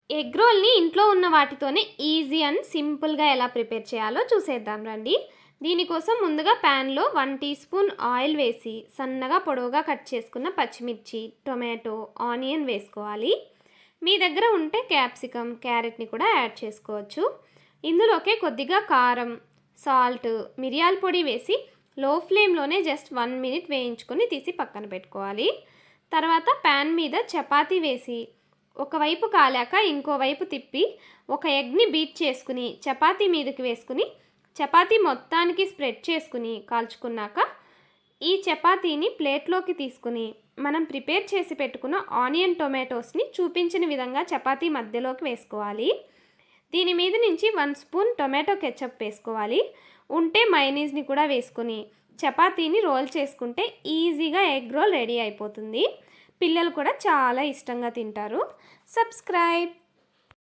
Egg రోల్ని ఇంట్లో ఉన్న వాటితోనే ఈజీ అండ్ సింపుల్గా ఎలా ప్రిపేర్ చేయాలో చూసేద్దాం రండి. దీనికోసం ముందుగా ప్యాన్లో 1 టీ స్పూన్ ఆయిల్ వేసి సన్నగా పొడవుగా కట్ చేసుకున్న పచ్చిమిర్చి, టొమాటో, ఆనియన్ వేసుకోవాలి. మీ దగ్గర ఉంటే క్యాప్సికమ్, క్యారెట్ని కూడా యాడ్ చేసుకోవచ్చు. ఇందులోకే కొద్దిగా కారం, సాల్ట్, మిరియాల పొడి వేసి లో ఫ్లేమ్లోనే జస్ట్ 1 మినిట్ వేయించుకొని తీసి పక్కన పెట్టుకోవాలి. తర్వాత ప్యాన్ మీద చపాతీ వేసి ఒకవైపు కాలాక ఇంకోవైపు తిప్పి ఒక ఎగ్ని బీట్ చేసుకుని చపాతీ మీదకి వేసుకుని చపాతీ మొత్తానికి స్ప్రెడ్ చేసుకుని కాల్చుకున్నాక ఈ చపాతీని ప్లేట్లోకి తీసుకుని మనం ప్రిపేర్ చేసి పెట్టుకున్న ఆనియన్ టొమాటోస్ని చూపించిన విధంగా చపాతీ మధ్యలోకి వేసుకోవాలి. దీని మీద నుంచి 1 స్పూన్ టొమాటో కెచప్ వేసుకోవాలి. ఉంటే మైనీస్ని కూడా వేసుకుని చపాతీని రోల్ చేసుకుంటే ఈజీగా ఎగ్ రోల్ రెడీ అయిపోతుంది. పిల్లలు కూడా చాలా ఇష్టంగా తింటారు. సబ్స్క్రైబ్.